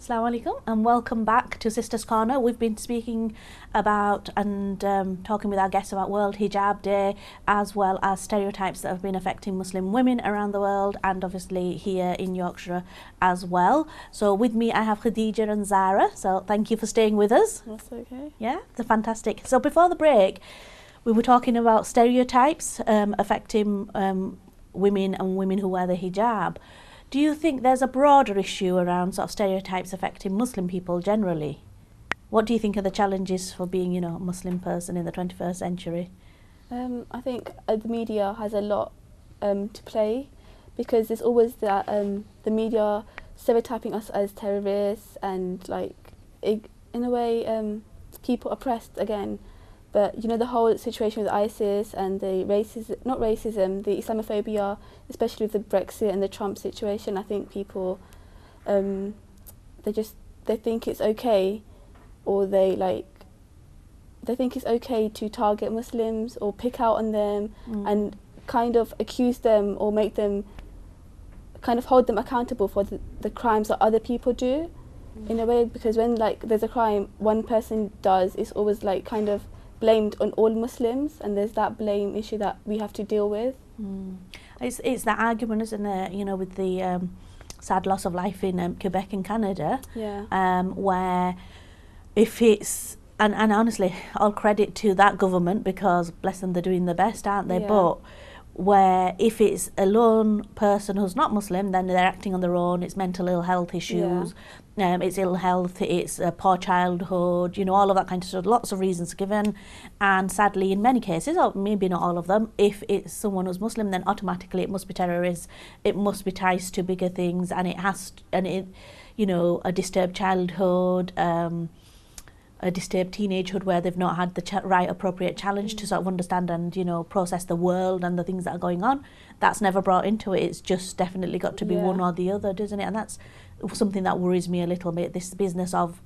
Assalamu alaikum and welcome back to Sisters Corner. We've been speaking about and talking with our guests about World Hijab Day, as well as stereotypes that have been affecting Muslim women around the world and obviously here in Yorkshire as well. So with me I have Khadija and Zara, so thank you for staying with us. That's okay. Yeah, they're fantastic. So before the break we were talking about stereotypes affecting women and women who wear the hijab. Do you think there's a broader issue around sort of stereotypes affecting Muslim people generally? What do you think are the challenges for being, a Muslim person in the 21st century? I think the media has a lot to play, because there's always that the media stereotyping us as terrorists and in a way keep oppressed again. But the whole situation with ISIS and the the Islamophobia, especially with the Brexit and the Trump situation, I think people, they think it's okay, or they think it's okay to target Muslims or pick out on them and kind of accuse them or make them, kind of hold them accountable for the crimes that other people do, in a way, because when there's a crime one person does, it's always kind of blamed on all Muslims, and there's that blame issue that we have to deal with. It's that argument, isn't it? With the sad loss of life in Quebec in Canada, where if it's and honestly, all credit to that government, because bless them, they're doing their best, aren't they? Yeah. But where if it's a lone person who's not Muslim, then they're acting on their own. It's mental ill health issues, it's ill health, it's poor childhood, all of that kind of stuff. Lots of reasons given, and sadly, in many cases, or maybe not all of them, if it's someone who's Muslim, then automatically it must be terrorists. It must be ties to bigger things, and a disturbed childhood. A disturbed teenagehood where they've not had the right appropriate challenge to sort of understand and process the world and the things that are going on. That's never brought into it. It's just definitely got to be one or the other, doesn't it? And that's something that worries me a little bit, this business of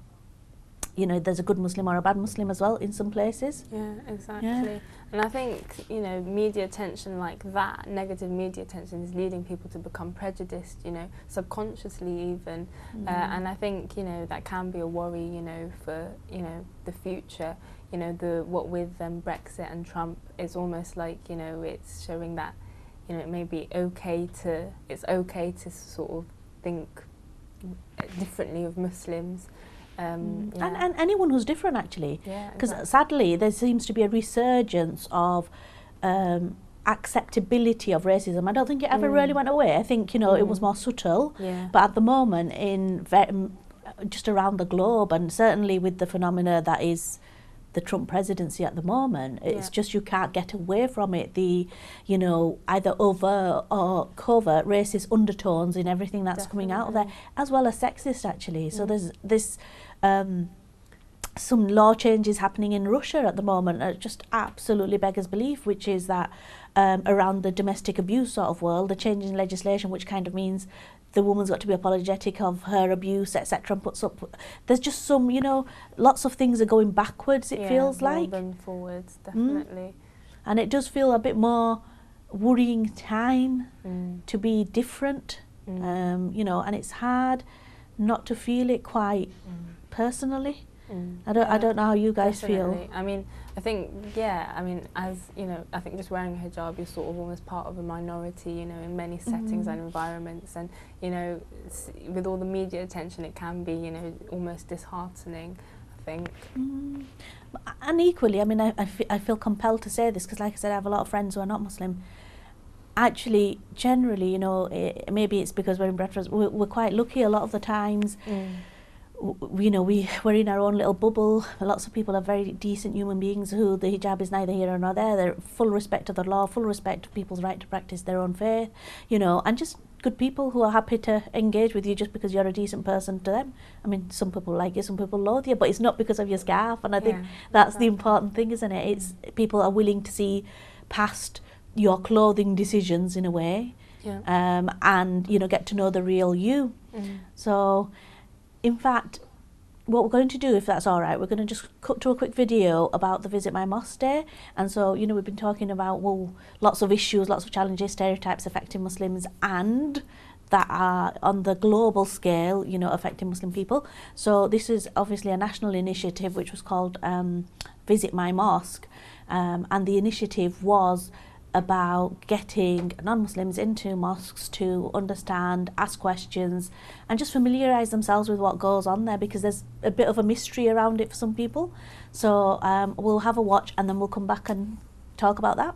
there's a good Muslim or a bad Muslim as well in some places. Yeah, exactly. And I think, media attention like that, negative media attention, is leading people to become prejudiced, subconsciously even. And I think, that can be a worry, for, the future. What with Brexit and Trump, it's almost like, it's showing that, it may be it's okay to sort of think differently of Muslims. And anyone who's different, actually, because exactly. Sadly there seems to be a resurgence of acceptability of racism. I don't think it ever really went away. I think it was more subtle, but at the moment just around the globe, and certainly with the phenomena that is the Trump presidency at the moment, it's just you can't get away from it. The either overt or covert racist undertones in everything that's coming out of there, as well as sexist, actually. So there's this some law changes happening in Russia at the moment that just absolutely beggars belief, which is that around the domestic abuse sort of world, the change in legislation, which kind of means the woman's got to be apologetic of her abuse, etc., and puts up. There's just some, lots of things are going backwards. It feels like than forwards, definitely. And it does feel a bit more worrying time to be different, and it's hard not to feel it quite personally. I don't know how you guys feel. I mean, I think, as I think just wearing a hijab, you're sort of almost part of a minority, in many settings and environments, and with all the media attention, it can be, almost disheartening, I think. And equally, I mean, I feel compelled to say this because, like I said, I have a lot of friends who are not Muslim. Actually, generally, maybe it's because we're in Bradford, we're quite lucky a lot of the times. We're in our own little bubble. Lots of people are very decent human beings who the hijab is neither here nor there. They're full respect of the law, full respect of people's right to practice their own faith, and just good people who are happy to engage with you just because you're a decent person to them. I mean, some people like you, some people loathe you, but it's not because of your scarf. And I think that's the important thing, isn't it? It's people are willing to see past your clothing decisions in a way, and get to know the real you. So in fact, what we're going to do, if that's all right, we're going to just cut to a quick video about the Visit My Mosque Day. And so, we've been talking about, lots of issues, lots of challenges, stereotypes affecting Muslims and that are on the global scale, you know, affecting Muslim people. So this is obviously a national initiative which was called Visit My Mosque, and the initiative was about getting non-Muslims into mosques to understand, ask questions, and just familiarise themselves with what goes on there, because there's a bit of a mystery around it for some people. So we'll have a watch and then we'll come back and talk about that.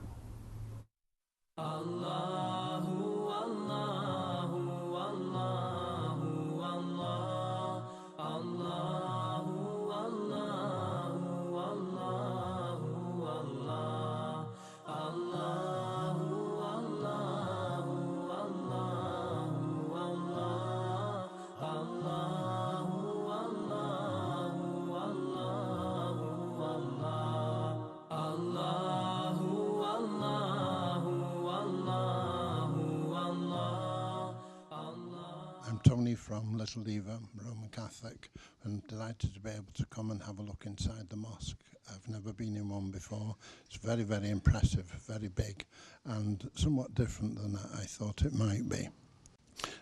I'm Tony from Little Lever, Roman Catholic, and delighted to be able to come and have a look inside the mosque. I've never been in one before. It's very, very impressive, very big, and somewhat different than I thought it might be.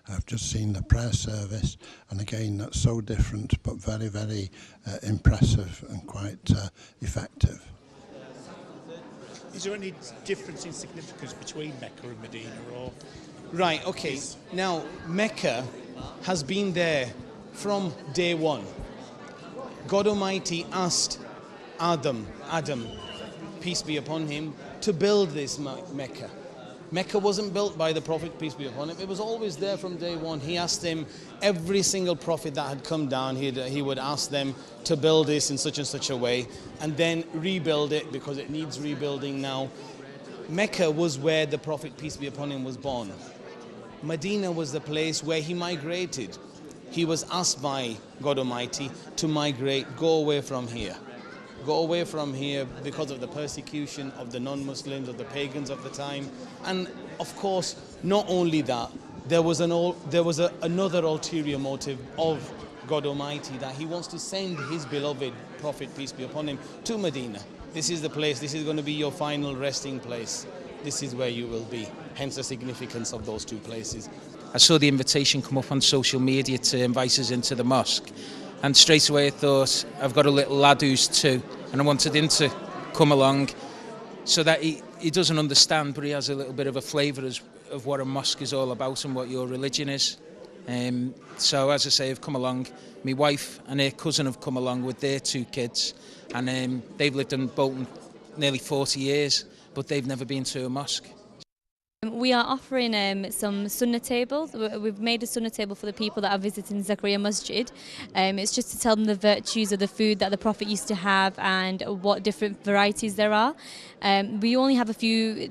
I've just seen the prayer service, and again, that's so different, but very, very impressive and quite effective. Is there any difference in significance between Mecca and Medina, or? Right, okay. Now, Mecca has been there from day one. God Almighty asked Adam, peace be upon him, to build this Mecca. Mecca wasn't built by the Prophet, peace be upon him. It was always there from day one. He asked him, every single prophet that had come down, he would ask them to build this in such and such a way, and then rebuild it because it needs rebuilding now. Mecca was where the Prophet, peace be upon him, was born. Medina was the place where he migrated. He was asked by God Almighty to migrate, go away from here. Go away from here because of the persecution of the non-Muslims, of the pagans of the time. And of course, not only that, there was another ulterior motive of God Almighty, that he wants to send his beloved Prophet, peace be upon him, to Medina. This is the place, this is going to be your final resting place. This is where you will be, hence the significance of those two places. I saw the invitation come up on social media to invite us into the mosque, and straight away I thought, I've got a little lad who's 2, and I wanted him to come along so that he doesn't understand, but he has a little bit of a flavour of what a mosque is all about and what your religion is. So as I say, I've come along. My wife and her cousin have come along with their 2 kids, and they've lived in Bolton nearly 40 years, but they've never been to a mosque. We are offering some sunnah tables. We've made a sunnah table for the people that are visiting Zakaria Masjid. It's just to tell them the virtues of the food that the Prophet used to have and what different varieties there are. We only have a few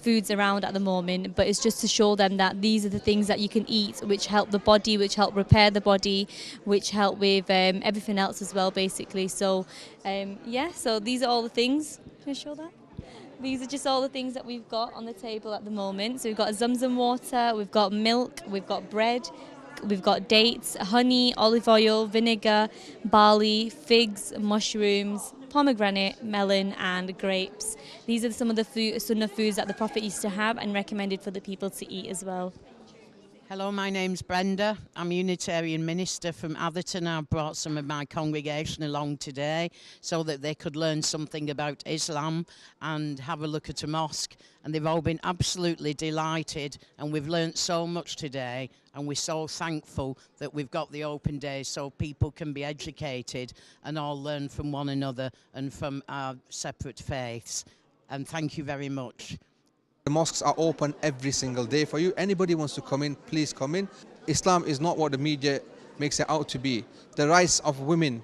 foods around at the moment, but it's just to show them that these are the things that you can eat which help the body, which help repair the body, which help with everything else as well, basically. So so these are all the things. Can I show that? These are just all the things that we've got on the table at the moment. So we've got Zamzam water, we've got milk, we've got bread, we've got dates, honey, olive oil, vinegar, barley, figs, mushrooms, pomegranate, melon and grapes. These are some of the sunnah foods that the Prophet used to have and recommended for the people to eat as well. Hello, my name's Brenda. I'm Unitarian minister from Atherton. I've brought some of my congregation along today so that they could learn something about Islam and have a look at a mosque. And they've all been absolutely delighted, and we've learnt so much today, and we're so thankful that we've got the open days so people can be educated and all learn from one another and from our separate faiths. And thank you very much. The mosques are open every single day for you. Anybody wants to come in, please come in. Islam is not what the media makes it out to be. The rights of women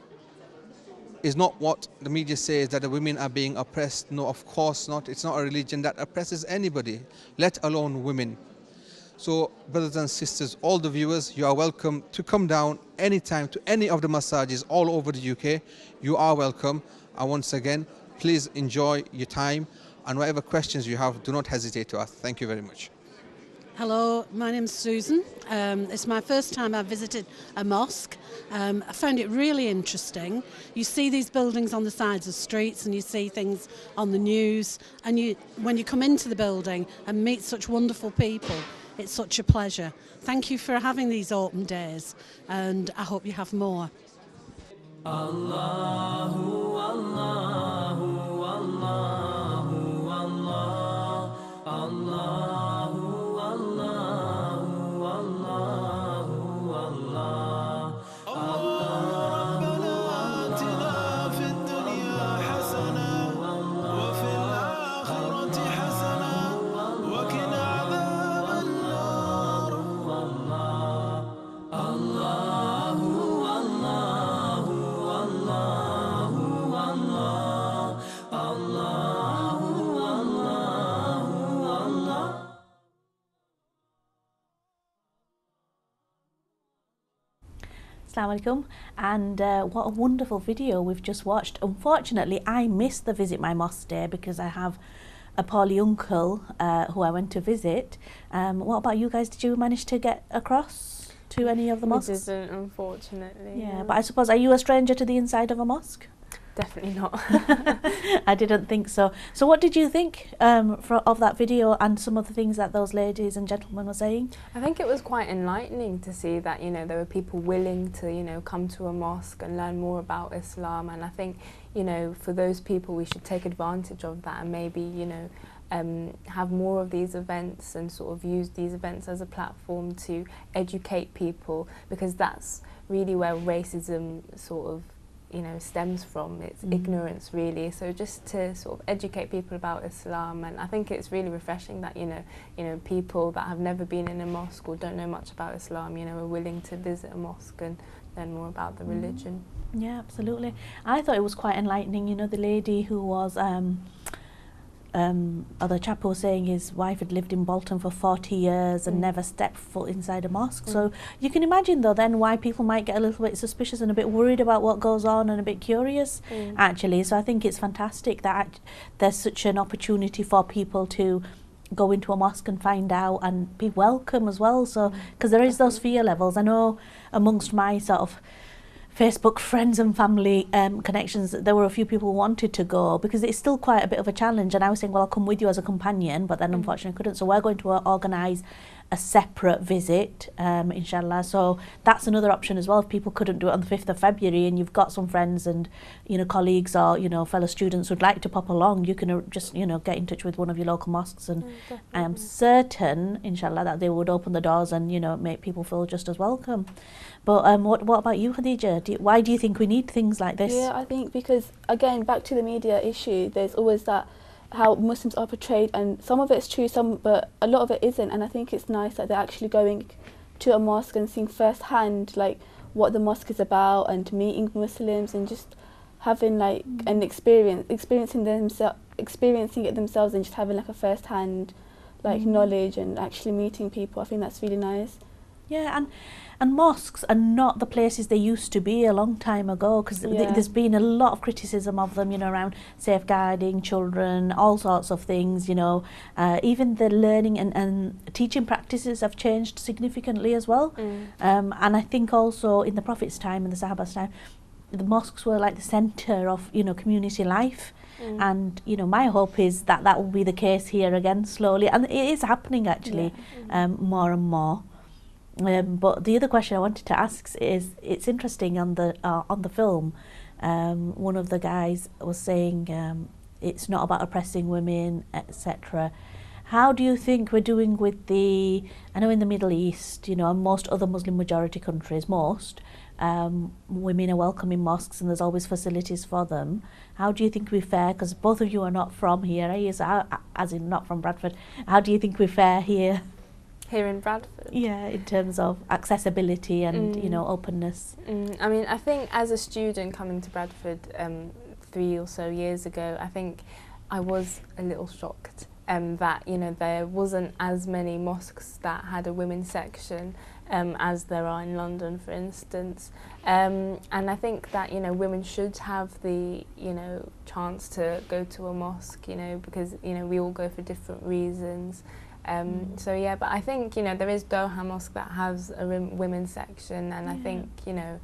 is not what the media says, that the women are being oppressed. No, of course not. It's not a religion that oppresses anybody, let alone women. So, brothers and sisters, all the viewers, you are welcome to come down anytime to any of the massages all over the UK. You are welcome. And once again, please enjoy your time. And whatever questions you have, do not hesitate to ask. Thank you very much. Hello, my name's Susan. It's my first time I've visited a mosque. I found it really interesting. You see these buildings on the sides of streets and you see things on the news, and when you come into the building and meet such wonderful people, It's such a pleasure. Thank you for having these open days, and I hope you have more. Allahu, Allahu, Allahu, Allah, Allahu, Allahu, Allahu, Allah. ربنا آتنا في الدنيا حسنة وفي الآخرة حسنة وقنا عذاب النار. الله الله Assalamu alaikum, and what a wonderful video we've just watched. Unfortunately, I missed the Visit My Mosque Day because I have a poorly uncle who I went to visit. What about you guys? Did you manage to get across to any of the mosques? We didn't, unfortunately. Yeah, but I suppose, are you a stranger to the inside of a mosque? Definitely not. I didn't think so. So what did you think of that video and some of the things that those ladies and gentlemen were saying? I think it was quite enlightening to see that, you know, there were people willing to, you know, come to a mosque and learn more about Islam. And I think, you know, for those people, we should take advantage of that and maybe, you know, have more of these events and sort of use these events as a platform to educate people, because that's really where racism sort of, you know, stems from. It's ignorance, really. So just to sort of educate people about Islam, and I think it's really refreshing that, you know, people that have never been in a mosque or don't know much about Islam, you know, are willing to visit a mosque and learn more about the religion. Yeah, absolutely. I thought it was quite enlightening. You know, the lady who was or the chap who was saying his wife had lived in Bolton for 40 years and never stepped foot inside a mosque. So you can imagine, though, then why people might get a little bit suspicious and a bit worried about what goes on and a bit curious, actually. So I think it's fantastic that there's such an opportunity for people to go into a mosque and find out and be welcome as well. So, because there is those fear levels. I know amongst my sort of Facebook friends and family connections, there were a few people who wanted to go because it's still quite a bit of a challenge, and I was saying, well, I'll come with you as a companion, but then unfortunately I couldn't. So we're going to organise a separate visit, inshallah. So that's another option as well. If people couldn't do it on the 5th of February and you've got some friends and, you know, colleagues or, you know, fellow students who'd like to pop along, you can just, you know, get in touch with one of your local mosques, and I am certain, inshallah, that they would open the doors and, you know, make people feel just as welcome. But what about you, Khadija? Why do you think we need things like this? Yeah, I think because, again, back to the media issue, there's always that how Muslims are portrayed, and some of it's true, but a lot of it isn't. And I think it's nice that they're actually going to a mosque and seeing firsthand like what the mosque is about, and meeting Muslims and just having like an experiencing it themselves, and just having like a firsthand like knowledge and actually meeting people. I think that's really nice. Yeah, and mosques are not the places they used to be a long time ago, because there's been a lot of criticism of them, you know, around safeguarding children, all sorts of things, you know. Even the learning and teaching practices have changed significantly as well. And I think also in the Prophet's time and the Sahaba's time, the mosques were like the centre of, you know, community life. And, you know, my hope is that that will be the case here again slowly, and it is happening actually, more and more. But the other question I wanted to ask is, it's interesting on the film, one of the guys was saying it's not about oppressing women, etc. How do you think we're doing with I know in the Middle East, you know, and most other Muslim majority countries, women are welcome in mosques and there's always facilities for them. How do you think we fare? Because both of you are not from here, as in not from Bradford. How do you think we fare here? Here in Bradford? Yeah, in terms of accessibility and, you know, openness. I mean, I think as a student coming to Bradford 3 or so years ago, I think I was a little shocked that, you know, there wasn't as many mosques that had a women's section as there are in London, for instance. And I think that, you know, women should have the, you know, chance to go to a mosque, you know, because, you know, we all go for different reasons. So yeah, but I think, you know, there is Doha Mosque that has a women's section, and I think, you know,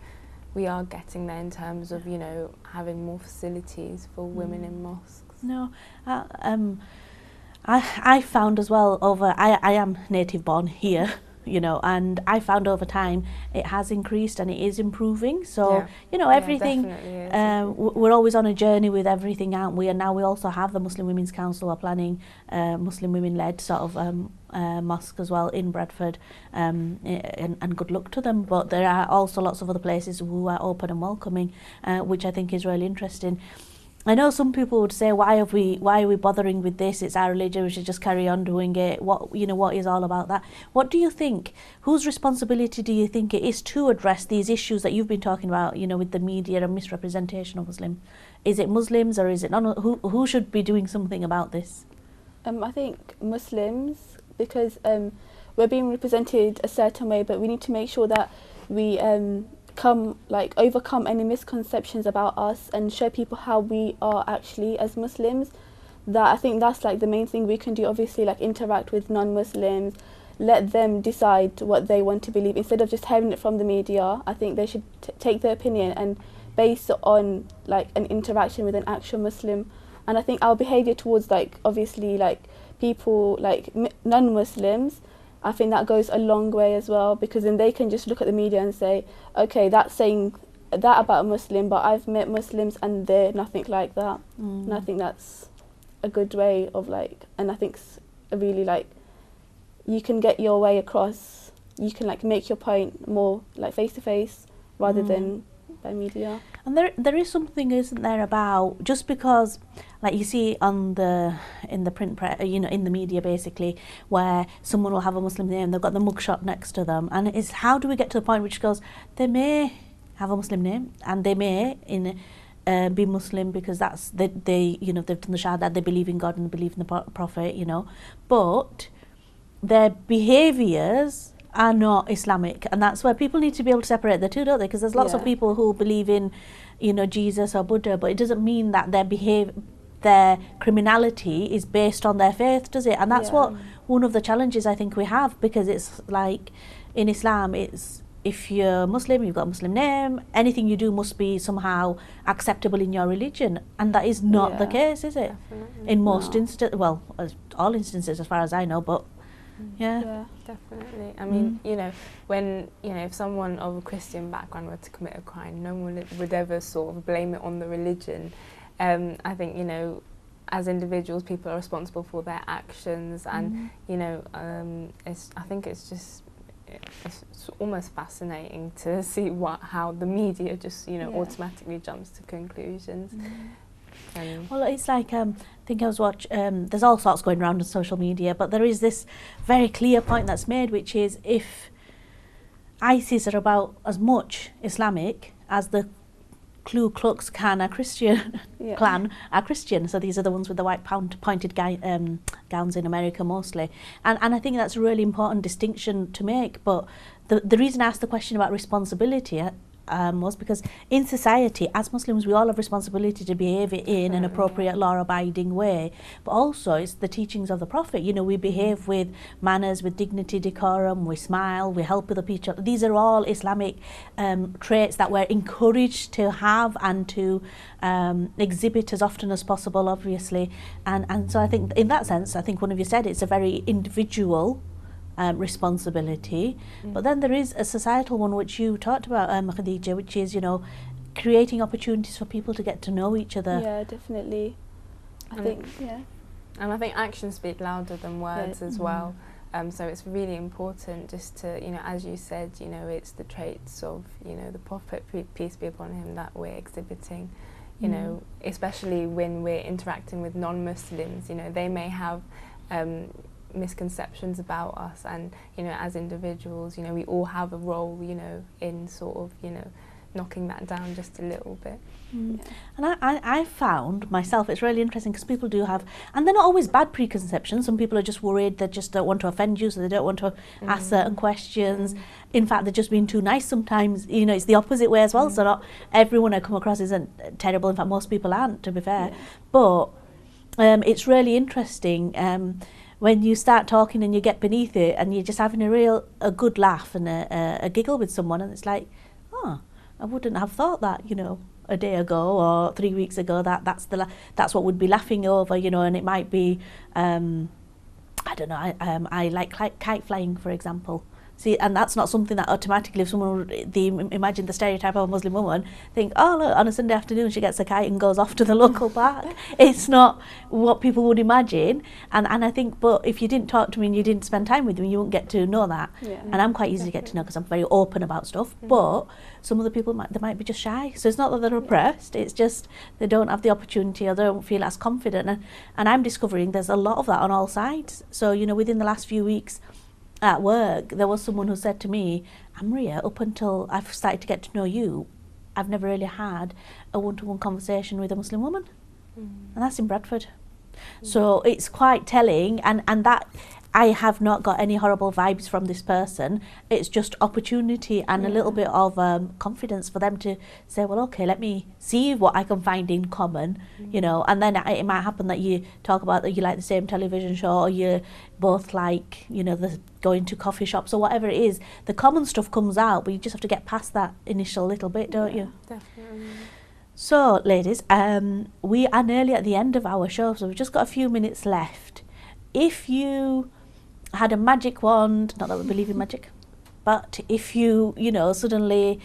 we are getting there in terms of, you know, having more facilities for women in mosques. No, I found as well I am native born here, you know, and I found over time it has increased and it is improving. So, Yeah. you know, Yeah, everything, definitely is. we're always on a journey with everything, aren't we? And now we also have the Muslim Women's Council are planning Muslim women-led sort of mosque as well in Bradford, and good luck to them. But there are also lots of other places who are open and welcoming, which I think is really interesting. I know some people would say, why are we bothering with this? It's our religion, we should just carry on doing it. What is all about that? What do you think? Whose responsibility do you think it is to address these issues that you've been talking about, you know, with the media and misrepresentation of Muslims? Is it Muslims or is it non? Who should be doing something about this? I think Muslims, because we're being represented a certain way, but we need to make sure that we overcome any misconceptions about us and show people how we are actually as Muslims. That I think that's like the main thing we can do. Obviously, like interact with non-Muslims, let them decide what they want to believe instead of just hearing it from the media. I think they should take their opinion and base it on like an interaction with an actual Muslim. And I think our behaviour towards people non-Muslims, I think that goes a long way as well, because then they can just look at the media and say, okay, that's saying that about a Muslim, but I've met Muslims and they're nothing like that. And I think that's a good way of and I think it's really you can get your way across, you can make your point more face to face rather than by media. And there is something, isn't there, about just because, like you see in the print press, you know, in the media basically, where someone will have a Muslim name, they've got the mugshot next to them, and it's how do we get to the point which goes, they may have a Muslim name and they may be Muslim because that's they you know, they've done the Shahada, they believe in God and they believe in the Prophet, you know, but their behaviours are not Islamic, and that's where people need to be able to separate the two, don't they? Because there's lots of people who believe in, you know, Jesus or Buddha, but it doesn't mean that their criminality is based on their faith, does it? And that's what one of the challenges I think we have, because it's like in Islam, it's if you're Muslim, you've got a Muslim name, anything you do must be somehow acceptable in your religion, and that is not the case, is it? Definitely. In most instances, well, all instances as far as I know, but yeah, definitely. I mean, you know, when, you know, if someone of a Christian background were to commit a crime, no one would ever sort of blame it on the religion. I think, you know, as individuals, people are responsible for their actions, and you know, I think it's almost fascinating to see how the media just, you know, automatically jumps to conclusions. Well, it's like I think I was watching. There's all sorts going around on social media, but there is this very clear point that's made, which is if ISIS are about as much Islamic as the Ku Klux Klan are Christian, clan are Christian. So these are the ones with the white pointed gowns in America mostly, and I think that's a really important distinction to make. But the reason I asked the question about responsibility was because in society, as Muslims, we all have responsibility to behave in an appropriate law-abiding way, but also it's the teachings of the Prophet. You know, we behave with manners, with dignity, decorum, we smile, we help other people. These are all Islamic traits that we're encouraged to have and to exhibit as often as possible, obviously. And so I think in that sense, I think one of you said it's a very individual responsibility, but then there is a societal one which you talked about, Khadija, which is, you know, creating opportunities for people to get to know each other. Yeah, definitely. I think and I think actions speak louder than words as well. So it's really important just to, you know, as you said, you know, it's the traits of, you know, the Prophet, peace be upon him, that we're exhibiting, you know, especially when we're interacting with non-Muslims. You know, they may have misconceptions about us, and you know, as individuals, you know, we all have a role, you know, in sort of, you know, knocking that down just a little bit. And I found myself, it's really interesting because people do have, and they're not always bad preconceptions. Some people are just worried, they just don't want to offend you, so they don't want to ask certain questions. In fact, they're just being too nice sometimes. You know, it's the opposite way as well. So not everyone I come across isn't terrible. In fact, most people aren't, to be fair. But it's really interesting when you start talking and you get beneath it and you're just having a good laugh and a giggle with someone, and it's like, oh, I wouldn't have thought that, you know, a day ago or 3 weeks ago, that's what we'd be laughing over, you know, and it might be I don't know, I like kite flying, for example. See, and that's not something that automatically, if someone imagine the stereotype of a Muslim woman, think, oh look, on a Sunday afternoon she gets a kite and goes off to the local park. It's not what people would imagine. And I think, but if you didn't talk to me and you didn't spend time with me, you wouldn't get to know that. Yeah. And I'm quite easy to get to know because I'm very open about stuff. But some of the people, they might be just shy. So it's not that they're oppressed, it's just they don't have the opportunity or they don't feel as confident. And I'm discovering there's a lot of that on all sides. So, you know, within the last few weeks, at work, there was someone who said to me, Amria, up until I've started to get to know you, I've never really had a one-to-one conversation with a Muslim woman. And that's in Bradford. So it's quite telling, and that I have not got any horrible vibes from this person. It's just opportunity and a little bit of confidence for them to say, well, okay, let me see what I can find in common, you know. And then it might happen that you talk about that you like the same television show, or you both like, you know, the going to coffee shops or whatever it is. The common stuff comes out, but you just have to get past that initial little bit, don't you? Definitely. So, ladies, we are nearly at the end of our show, so we've just got a few minutes left. If you had a magic wand, not that we believe in magic, but if you know, suddenly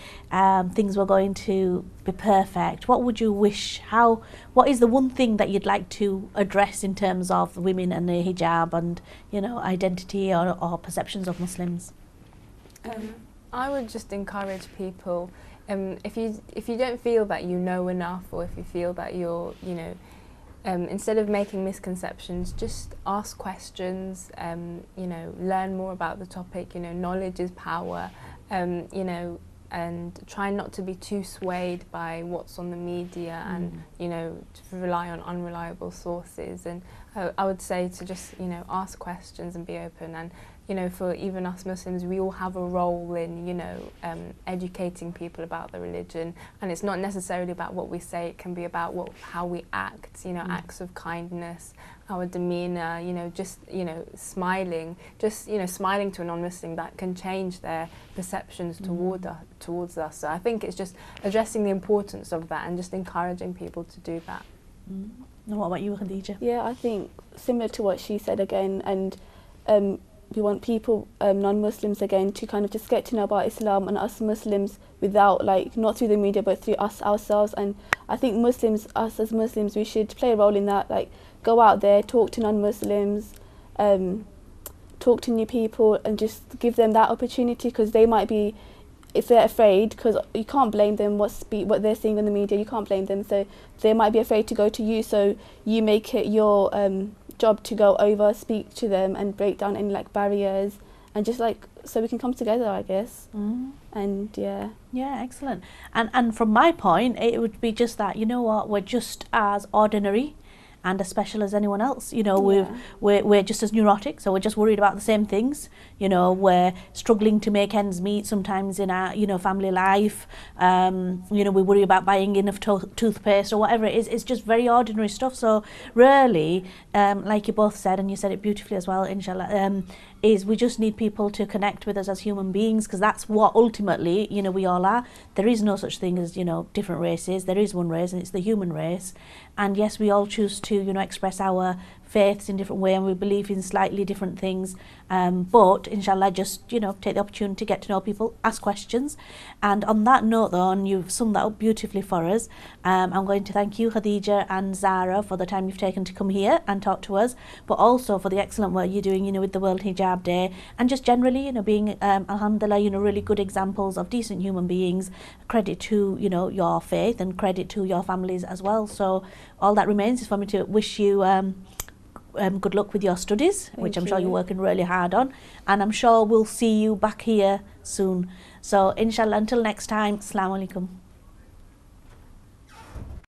things were going to be perfect, what would you wish? What is the one thing that you'd like to address in terms of women and the hijab and, you know, identity or perceptions of Muslims? I would just encourage people, if you don't feel that you know enough, or if you feel that you're, you know, instead of making misconceptions, just ask questions, you know, learn more about the topic. You know, knowledge is power, you know, and try not to be too swayed by what's on the media and, you know, to rely on unreliable sources. And I would say to just, you know, ask questions and be open. And, you know, for even us Muslims, we all have a role in, you know, educating people about the religion. And it's not necessarily about what we say, it can be about how we act, you know, acts of kindness, our demeanour, you know, just, you know, smiling to a non-Muslim, that can change their perceptions towards us. So I think it's just addressing the importance of that and just encouraging people to do that. And what about you, Khadija? Yeah, I think similar to what she said again, and we want people, non-Muslims again, to kind of just get to know about Islam and us Muslims without, like, not through the media but through us ourselves. And I think us as Muslims, we should play a role in that, like go out there, talk to non-Muslims, talk to new people, and just give them that opportunity, because they might be, if they're afraid, because you can't blame them what they're seeing in the media, you can't blame them, so they might be afraid to go to you, so you make it your job to go over, speak to them and break down any like barriers, and just like so we can come together, I guess. And yeah, excellent. And from my point, it would be just that, you know what, we're just as ordinary and as special as anyone else. You know, we're just as neurotic, so we're just worried about the same things. You know, we're struggling to make ends meet sometimes in our, you know, family life. You know, we worry about buying enough toothpaste or whatever it is. It's just very ordinary stuff. So really, like you both said, and you said it beautifully as well, inshallah, is we just need people to connect with us as human beings, because that's what ultimately, you know, we all are. There is no such thing as, you know, different races. There is one race, and it's the human race. And yes, we all choose to, you know, express our faiths in different way, and we believe in slightly different things, but inshallah, just, you know, take the opportunity to get to know people, ask questions. And on that note though, and you've summed that up beautifully for us, I'm going to thank you, Khadija and Zara, for the time you've taken to come here and talk to us, but also for the excellent work you're doing, you know, with the World Hijab Day, and just generally, you know, being alhamdulillah, you know, really good examples of decent human beings. Credit to, you know, your faith, and credit to your families as well. So all that remains is for me to wish you good luck with your studies, which I'm sure you're working really hard on, and I'm sure we'll see you back here soon. So inshallah, until next time, Assalamu alaikum.